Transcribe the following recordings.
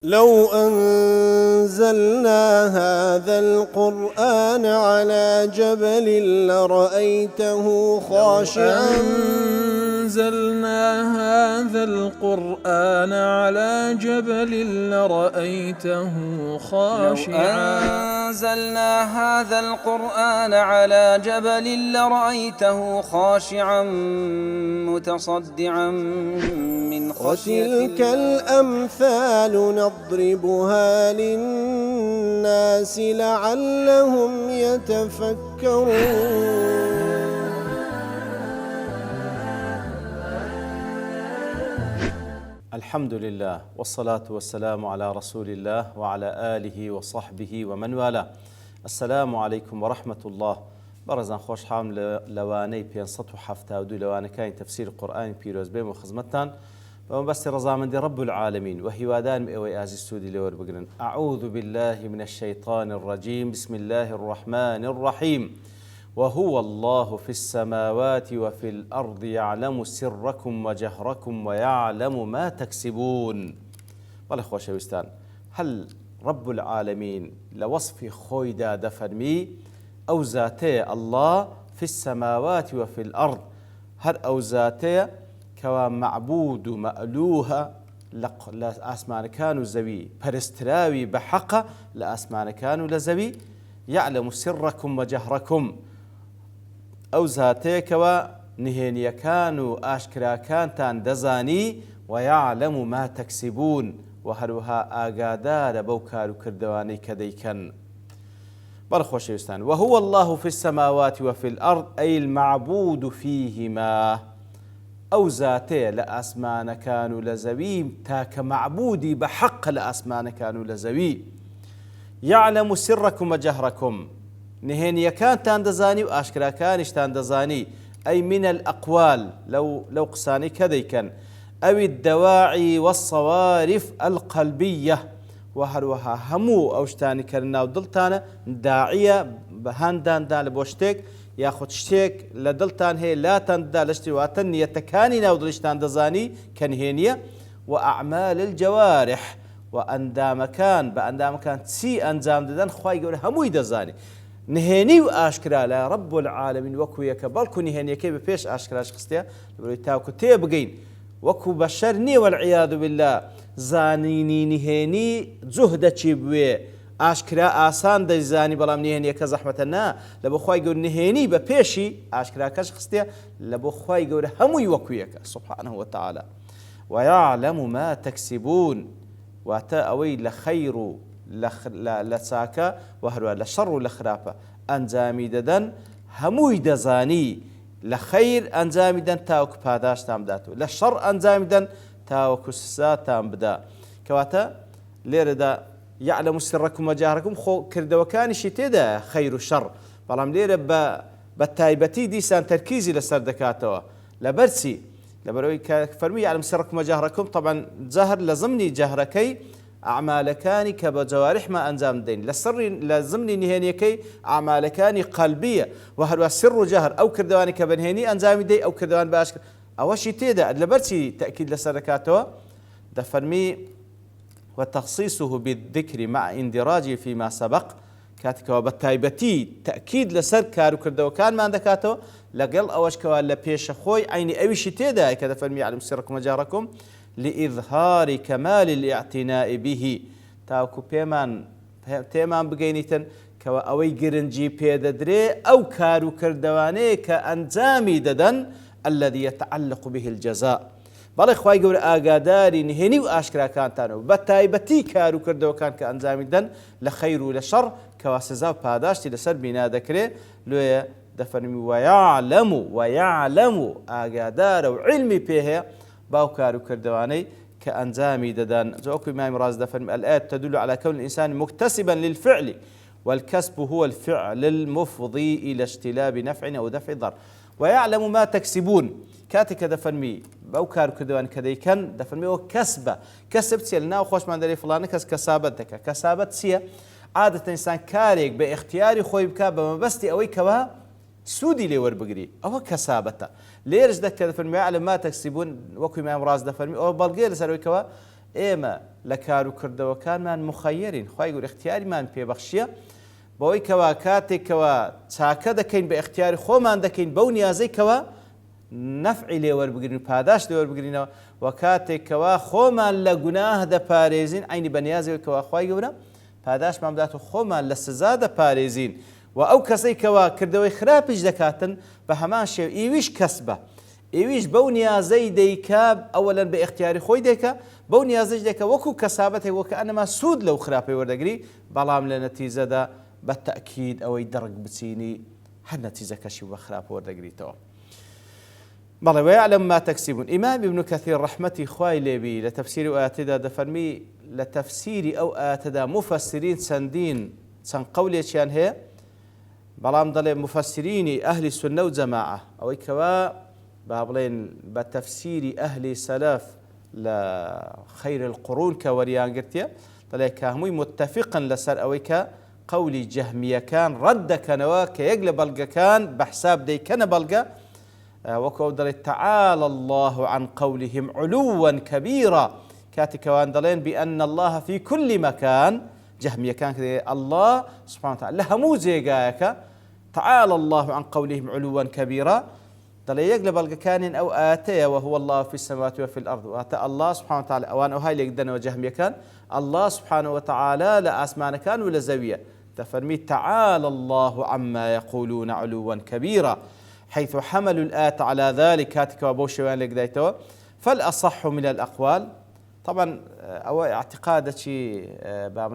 لو أنزلنا هذا القرآن على جبل لرأيته خاشعا أنزلنا هذا القرآن على جبل لرأيته خاشعا أنزلنا هذا القرآن على جبل لرأيته خاشعا متصدعا من خشية وتلك الأمثال نضربها للناس لعلهم يتفكرون. الحمد لله والصلاة والسلام على رسول الله وعلى آله وصحبه ومن والاه. السلام عليكم ورحمة الله. برزان خوش حام لواني 572 لواني كاين تفسير القرآن بيروز بيم وخزمتان بس رضامندي رب العالمين وهوادان مئوي آزي السودي لور بقرن. أعوذ بالله من الشيطان الرجيم. بسم الله الرحمن الرحيم. وهو الله في السماوات وفي الأرض يعلم سركم وجهركم ويعلم ما تكسبون. والله خوش وستان هل رب العالمين لوصف خويدا دفرمي أو ذاتي الله في السماوات وفي الأرض هل أو ذاتي كوا معبود مألوها لأسمان كانوا زوي برستراوي بحق لأسمان كانوا لزوي يعلم سركم وجهركم أو ذاتيكوا نهينيا كانوا آشكرا كانتان دزاني ويعلم ما تكسبون وهروها آقادار بوكارو كردواني كديكن برخوش يستان. وهو الله في السماوات وفي الأرض أي المعبود فيهما أو ذاتي لأسمان كانوا لزوي تاك معبودي بحق لأسمان كانوا لزوي يعلم سركم وجهركم نهينيا كان تاندزاني وآشكرا كانش تاندزاني أي من الأقوال لو قساني كذيكن أو الدواعي والصوارف القلبية وهروها همو أوشتاني كرنا ودلتانا داعية بهاندان دان لبوشتك ياخد شتيك لدلتان هي لا تندا لاشتواتن يتكاني ناودلش تاندزاني كنهينيا وأعمال الجوارح وأندام كان بأندام كان تسي أنزام ددن خواي يقول همو يدزاني نهێنی و ئاشکرا لە رب العالمین وەکو یەکە بەڵکو نهێنیەکەی بە پێش ئاشکراش خستە لەبەرەوەی تاوکو تێبگەین وەکو بەشەر نییە وەالعیاذ بالله زانینی نهێنی جوهدەچی بوێ ئاشکرا ئاسان دەیزانی بەڵام نهێنیەکە زەحمەتە نا لە بۆ خوای گەورە نهێنی بە پێشی ئاشکراکەش خستە لە بۆ خوای گەورە هەمووی وەکو یەکە سبحانه وتعالى ويعلم ما تكسبون واتە ئەوەی لە خەیر و لساكا وهروا لشر لخرافة أنزامي ددن هموي دزاني لخير أنزامي دن تاوك باداش تام داتو لشر أنزامي دن تاوك سسات تام بدا كواتا ليردا يعلم سركم وجهركم خو كردوكاني شتيدا خير وشر بلام ليردا بالتايبتي ديسان تركيزي لسر دكاتوا لبرسي لبروي كفرمي يعلم سركم وجهركم طبعا زهر لزمني جهركي أعمالكاني كبجوارح ما أنزام دين لسر لزمني نهانيكي أعمالكاني قلبية وهل السر جهر أو كردواني كبنهاني أنزام دي أو كردوان باشكر أو شيء تيدا لبرتي تأكيد لسركاته دفرمي وتخصيصه بالذكر مع اندراجه فيما سبق كاتك وبالتايبتي تأكيد لسر كارو كردو كان ما عندكاته لقل أوش كوال لبيش خوي عيني أي شيء تيدا كذا فرمي علم سركم وجهركم لإظهار كمال الاعتناء به تاوكو تيمان بقينيتن كوا أوي قرنجي بيددري أو كارو كردواني كأنزامي ددن الذي يتعلق به الجزاء بالي خواهي قول آقاداري نهيني وآشكرا كان تانو بتايبتي كارو كردو كان كأنزامي ددن لخير ولشر كوا سزاو باداشتي لسر بنا ذكري لويا دفرمي ويعلم آقادار وعلمي بيها باوكارو كردواني كأنزامي ددان زوكو إمام راز دفن الآيات تدل على كون الإنسان مكتسبا للفعل والكسب هو الفعل المفضي إلى اجتلاب نفع أو دفع ضر ويعلم ما تكسبون كاتك دفنمي باوكارو كردوان كديكن دفنمي وكسبة كسبت سيلنا وخوش من داري فلان كسابتك كسابت سيا عادة إنسان كاريك باختياري خوي بكا بمبستي أوي كوا سودي لي وربقري أو كسابته ليرج ذكر في المعلم ما تكسبون وكو إمام راز دفرمي أو بلغير سروي كوا ئێمە لە کار و کردەوەکانمان مخەیرین، خی گەورە اختیاریمان پێبەخشیە بەوەی کەوا کاتێکەوە چاکە دەکەین بە اختیاری خۆمان دەکەین بەو نیازەیەکەوە نەفعی لێوەربگرین و پاداش لێوەربگرینەوە و کاتێکەوە خۆمان لە گوناه دەپارێزین عینی بە نیازەوەکەوە خی گەورە پاداشمان بدات و خۆمان لە سزا دەپارێزین و ئەو کەسەی کەوا کردەوەی خراپیش دەکاتن بە هەمان شێو ئیویش کەس بە ئێویش بەو نیازەی دەیکا ئەوەلەن بە اختیاری خۆی دەیکە بەو نیازەش دەکە وەکو کەسابەتێک وەکە ئەنەما سوود لەو خراپەی وەردەگری بەڵام لە نەتیجەدا بە تەئکید ئەوەی دەڕک بچینی هەر نەتیجەکەشی بە خراپ وەردەگریتەوە. بەڵێ وەیعلەم ما تەکسیبون. ئیمام ابن کەثیر ڕەحمەتی خوای لێبی لە تەفسیری ئاەتەدا دەفەرمی لە تەفسیری ئەو ئاەتەدا مفەسرین چەند قەولێکیان هەیە بەڵام دەڵێ مفەسرینی ئەهلی سونە و جەماعە ئەوەی کەوا با بڵێن بە تەفسیری ئەهلی سەلەف لە خەیر القڕون کە وەریانگرتیە دەڵێ کە هەمووی متتەفقن لەسەر ئەوەی کە قەولی جەهمیەکان ڕەت دەکەنەوە کە یەک لە بەڵگەکان بە حساب دەیکەنە بەڵگە وەکو ئەو دەڵێت تعالى الله عن قولهم علوا كبيرا کاتێکەوان دەڵێن بأن الله في كل مكان جەهمیەکان کە الله سبحانه وتعالى لە هەموو جێگایەکە تعالى الله عن قولهم علوا كبيرا دەڵێ یەک لە بەڵگەکانین ئەو ئاەتەیە وهو الله في السماوات وفي الأرض واتە الله سبحانه وتعالى ئەوان ئەوهای لێک دەنەوە جەهمیەکان الله سبحانه وتعالى لە ئاسمانەکان و لە زەویە دەفەرمی تعالى الله عما يقولون علوا كبيرا حيث حملوا الآية على ذلك كاتك وبوشوان لك دايتوا فالأصح من الأقوال طبعا أو اعتقاد شيء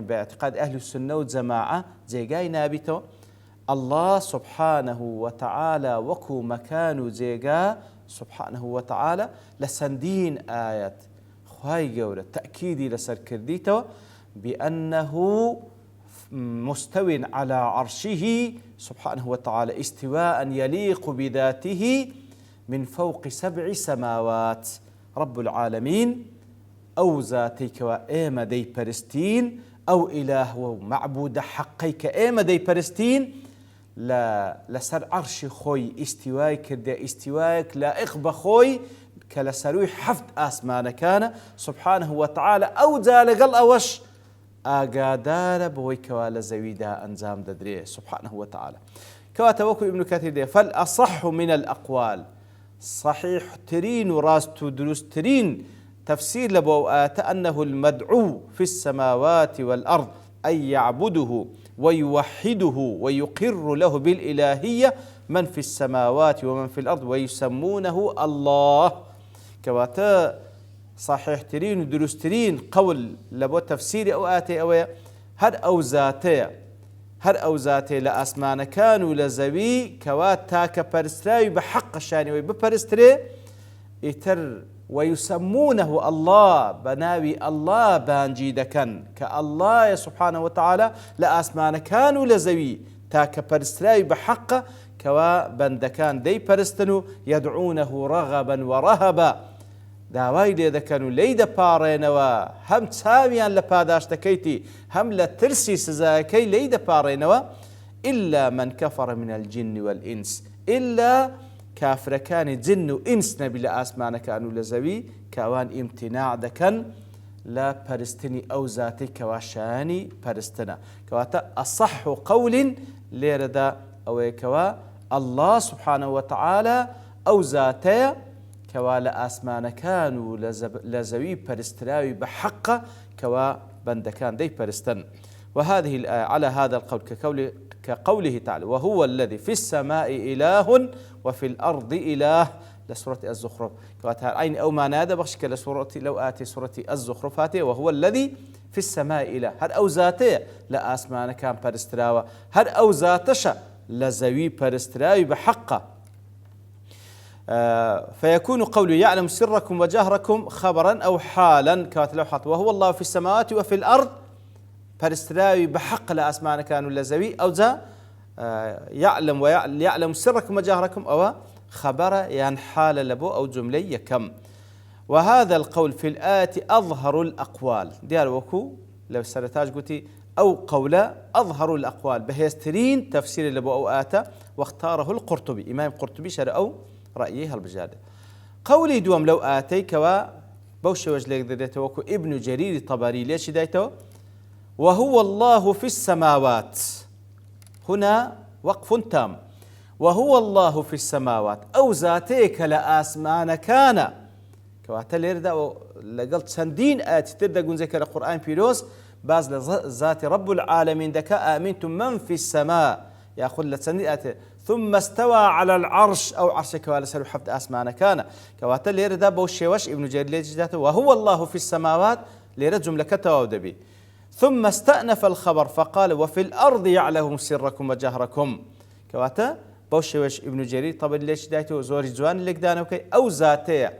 باعتقاد أهل السنة والجماعة زيجاي نابتو الله سبحانه وتعالى وكو مكان زيجا سبحانه وتعالى لسندين آيات خواي جورة تأكيدي لسر كرديتو بأنه مستو على عرشه سبحانه وتعالى استواء يليق بذاته من فوق 7 سماوات رب العالمين أو ذاتيك وإيما دي برستين أو إله ومعبود حقيك إيما دي برستين لسر عرش خوي استواءك دا استواءك لا إخبى خوي كلسروي حفظ آسمان كان سبحانه وتعالى أو ذلك الأوش ئاگادارە بەوەی کەوا لە زەویدا ئەنجام دەدرێ سبحانه وتعالى کەواتە وەکو ابن کەثیر دێ فالأصح من الأقوال صحيحترين وراست دروسترين تفسير لبو آية أنه المدعو في السماوات والأرض أن يعبده ويوحده ويقر له بالإلهية من في السماوات ومن في الأرض ويسمونه الله كواتا صحيحترين ودروسترين قول لبو تفسير أو آتي أويا هر أو ذاتي لأسمان كانوا لزوي كوات تاك برستراي بحق الشاني ويببرستري إتر ويسمونه الله بناوي الله بانجيدكن كالله سبحانه وتعالى لأسمان كانوا لزوي تاك برستراي بحق كوا بندكان دي برستنو يدعونه رغبا ورهبا داوای لێ دەکەن و لی دەپاڕێنەوە هەم چاویان لە پاداشتەکەیتی هەم لە ترسی سزایەکەی لی دەپاڕێنەوە إلا من كفر من الجن والإنس إلا كافرەکانی جن و ئینس نەبی لە ئاسمانەکان و لە زەوی کەوان ئیمتیناع دەکەن لە پەرستنی ئەو زاتەی کەوا شایانی پەرستنە کەواتە ئەصح قەول لێرەدا ئەوەیە کەوا الله سبحانه وتعالى ئەو زاتەیە كوا لآسمانكان ولزوي برستراوي بحق كوا بندكان دي برستن وهذه الآية على هذا القول كقوله تعالى وهو الذي في السماء إله وفي الأرض إله لسورة الزخرف كواتها عين أو ما نادى بخشك لسورة لو آتي سورة الزخرف هاتي وهو الذي في السماء إله هر أو ذاته لآسمانكان برستراوي هر أو ذاتش لزوي برستراوي بحقه فيكون قوله يعلم سركم وجهركم خبرا أو حالا كاتلوحات وهو الله في السماوات وفي الأرض فرستراوي بحق لأسمان كانوا لزوي أو ذا يعلم سركم وجهركم أو خبر يعني حال لبو أو جملة كم وهذا القول في الآية أظهر الأقوال ديال وكو لو سرتاج قلتي أو قولة أظهر الأقوال بهيسترين تفسير لبو أو آتا واختاره القرطبي إمام القرطبي شرع أو رأيه البجادة قولي دوم لو آتيك بەو شێوەش لێک دەدێتەوە وەکو ئیبن جەریری طەبەری لێشی دایتەوە وهو الله في السماوات هنا وقف تام وهو الله في السماوات أو ذاتيك لآسمان كان كواتا ليردا لقلت سندين آتي تردا قنزيك القرآن بيروس باز ذات رب العالمين دكا آمنتم من في السماء يأخذ لسندين آتي ثم استوى على العرش أو عرشك ولا سلو حفظ آسمان كان كواتا ليردا بوشيوش ابن جرير وهو الله في السماوات ليرد جملة كتواودبي ثم استأنف الخبر فقال وفي الأرض يعلم سركم وجهركم كواتا بوشيوش ابن جرير طبعا ليش دايته زوري جوان اللي قدانوكي أو ذاتيه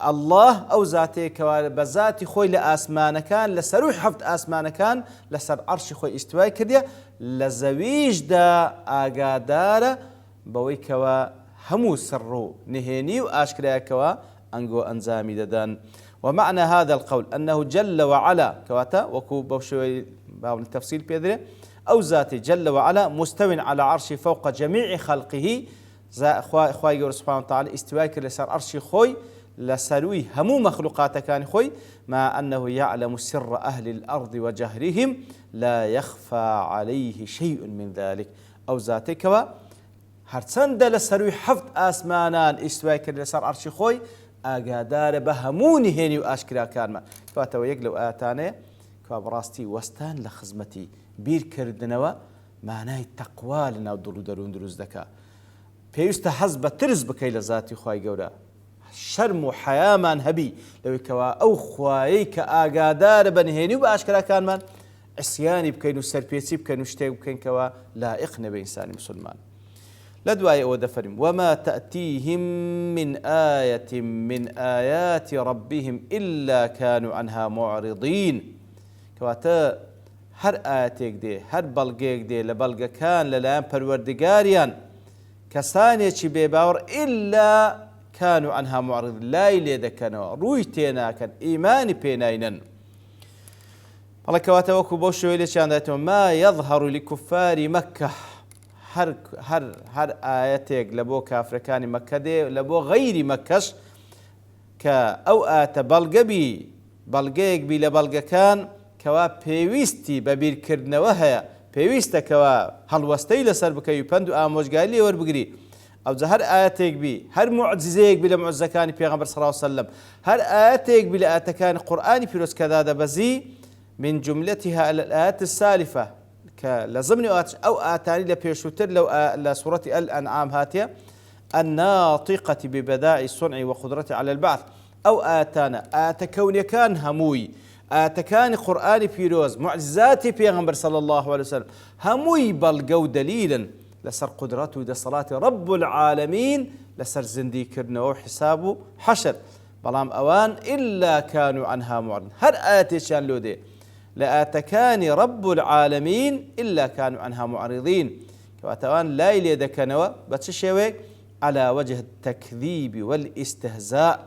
الله أو ذاتي بذاتي خوي لآسمان كان لسروي حفظ آسمان كان لسر عرش خوي استواي كديا لزويج دا آقادارة بوي كوا همو سرو نهيني وآشكرا كوا أنقو أنزامي ددان ومعنى هذا القول أنه جل وعلا كواتا وكو بوشوي باول التفصيل بيدري أو ذاتي جل وعلا مستو على عرشي فوق جميع خلقه خوي سبحانه وتعالى استواي لسر عرش خوي لسروي همو مخلوقات كان خوي ما أنه يعلم سر أهل الأرض وجهرهم لا يخفى عليه شيء من ذلك أو ذاتي كوا هرسند لسروي حفظ آسمانان استواي لسر عرش خوي ئاگادارە بە هەموو نهێنی و ئاشکرا کارمان کاتەوە یەک لەو ئاەتانەیە کا بەڕاستی وەستان لە خزمەتی بیرکردنەوە مانای تەقوا لە ناو دڵ و دەروون دروست دەکات پێویستە حەز بە ترس بکەی لە ذاتی خوای گەورە شەرم و حەیامان هەبی لەوەی کەوا ئەو خوایەی کە ئاگادارە بە نهێنی و بە ئاشکراکانمان عسیانی بکەین و سەرپێچی بکەین و شتێک بکەین کەوا لائق نەبێ ئینسانی مسلمان لدواي أو دفرم وما تأتيهم من آية من آيات ربهم إلا كانوا عنها معرضين كواتا هر آياتيك دي هر بلغيك دي لبلغ كان للان پروردگاريان كساني چي بيباور إلا كانوا عنها معرضين لا يليد كانوا روي تينا كان إيماني بيناينن الله كواتا وكو بوشو إليشان ما يظهر لكفار مكة هر آياتك لبو كافركاني مكة دي لبو غير مكش كأو آت بلغبي بلغيك بي لبلغ كان كوا بيويستي ببير كردنا وهي بيويستا كوا هلوستي لسر بكي يبندو آموش قال لي وربقري أو هر آياتك بي هر معجزيك بي لمعجزكاني بيغمبر صلى الله عليه وسلم هر آياتك بي لآتكاني قرآني بيروس كذا بزي من جملتها الآيات السالفة لازمني أو آتاني لبيشوتر لو لسورة الأنعام هاتية الناطقة ببداع الصنع وقدرته على البعث أو آتانا آتكوني كان هموي آتكان قرآن بيروز معجزاتي بيغمبر صلى الله عليه وسلم هموي بلقو دليلا لسر قدرته دا صلاة رب العالمين لسر زندي كرنا وحسابه حشر بلام أوان إلا كانوا عنها معرضين هر آتي شان لودي لآتكان رب العالمين إلا كانوا عنها معرضين كواتوان لا يليدكنوا بتشويك على وجه التكذيب والاستهزاء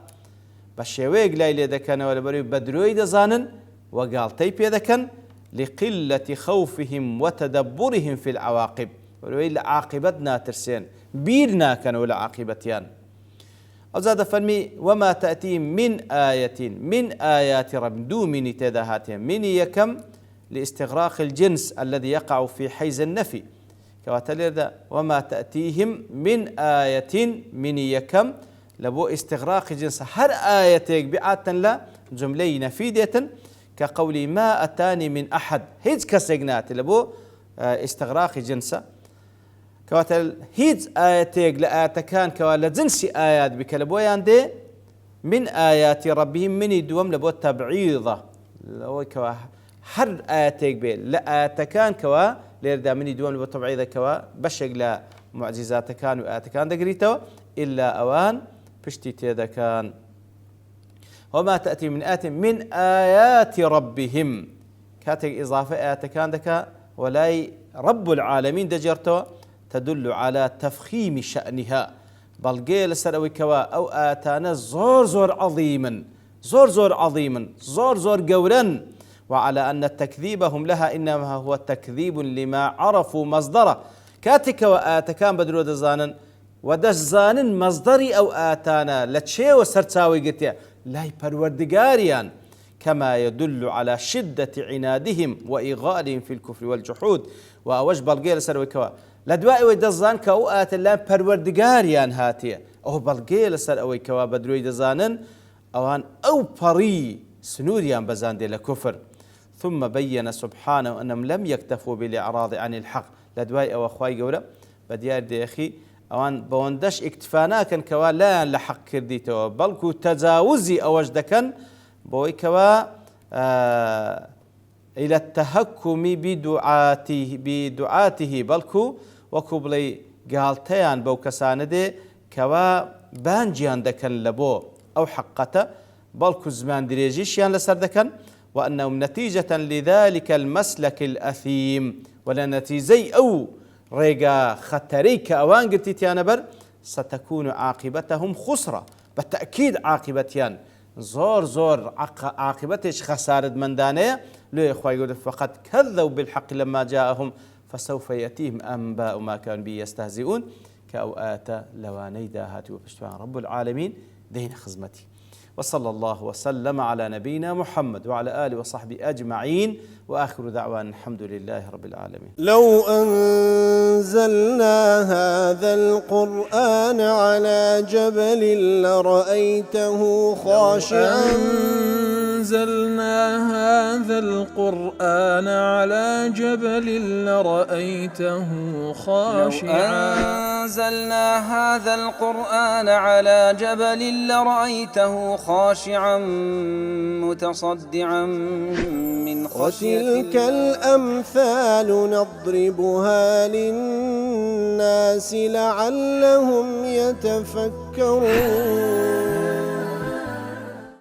بشويك لا يليدكنوا لبري بدروي دزانن وقال تيب يدكن لقلة خوفهم وتدبرهم في العواقب ولوي لعاقبتنا ترسين بيرنا كانوا لعاقبتيان أزاد فرمي وما تأتي من آية من آيات رب دومني تداهاتهم من يكم لاستغراق الجنس الذي يقع في حيز النفي كواتلير وما تأتيهم من آية من يكم لبو استغراق جنس هر آية بعات لا جملة نفيدة كقولي ما أتاني من أحد هيج كسجنات لبو استغراق جنسه كواتل هيج آياتيك لآتكان كوالا جنسي آيات بكالبويان دي من آيات ربهم من يدوم لبو تبعيضة لو كوا هر آياتيك بي لآتكان كوا ليردا من يدوم لبو تبعيضة كوا بشق لا معجزات كان وآتكان دقريتو إلا أوان بشتي تيدا كان وما تأتي من آت من آيات ربهم كاتك إضافة آتكان دكا ولاي رب العالمين دجرتو تدل على تفخيم شأنها بلقي لسروي كوا أو آتانا زور عظيما زور عظيما زور قورا وعلى أن تكذيبهم لها إنما هو تكذيب لما عرفوا مصدره كاتك وآتكان بدرو دزانا ودزان مصدري أو آتانا لتشي وسرتاوي قتيا لاي پروردگاريان كما يدل على شدة عنادهم وإغالهم في الكفر والجحود وأوج بلغير سرويكوا لدواء ويدزان كأوآت الله پروردگاريان هاتيه أو بلغير سرويكوا بدروي دزانن أوان أو بري سنوريان بزان دي لكفر ثم بين سبحانه أنهم لم يكتفوا بالإعراض عن الحق لدواء أو أخواي قولا بديار دي أخي أوان بوندش اكتفانا كان كوا لا لحق كرديتو بلكو تجاوزي أوج دكن بوي كوا إلى التهكم بدعاته بلكو وكبلي قالتيان بو كساندي كوا بانجيان دكن لبو أو حقته بلكو زمان دريجيشيان لسر دكن وأنهم نتيجة لذلك المسلك الأثيم ولا نتيجي أو ريقا خطريك أوان قلتي تيانبر ستكون عاقبتهم خسرة بالتأكيد عاقبتيان زور عاقبتش خسارة من دانية لو إخوة يقول فقد كذبوا بالحق لما جاءهم فسوف يأتيهم أنباء ما كانوا به يستهزئون كأوآت لواني داهات وبشتوان رب العالمين دين خزمتي وصلى الله وسلم على نبينا محمد وعلى آله وصحبه أجمعين وآخر دعوانا الحمد لله رب العالمين. لو أنزلنا هذا القرآن على جبل لرأيته خاشعا أنزلنا هذا القرآن على جبل لرأيته خاشعا أنزلنا هذا القرآن على جبل لرأيته خاشعا متصدعا من خشية وتلك الأمثال نضربها للناس لعلهم يتفكرون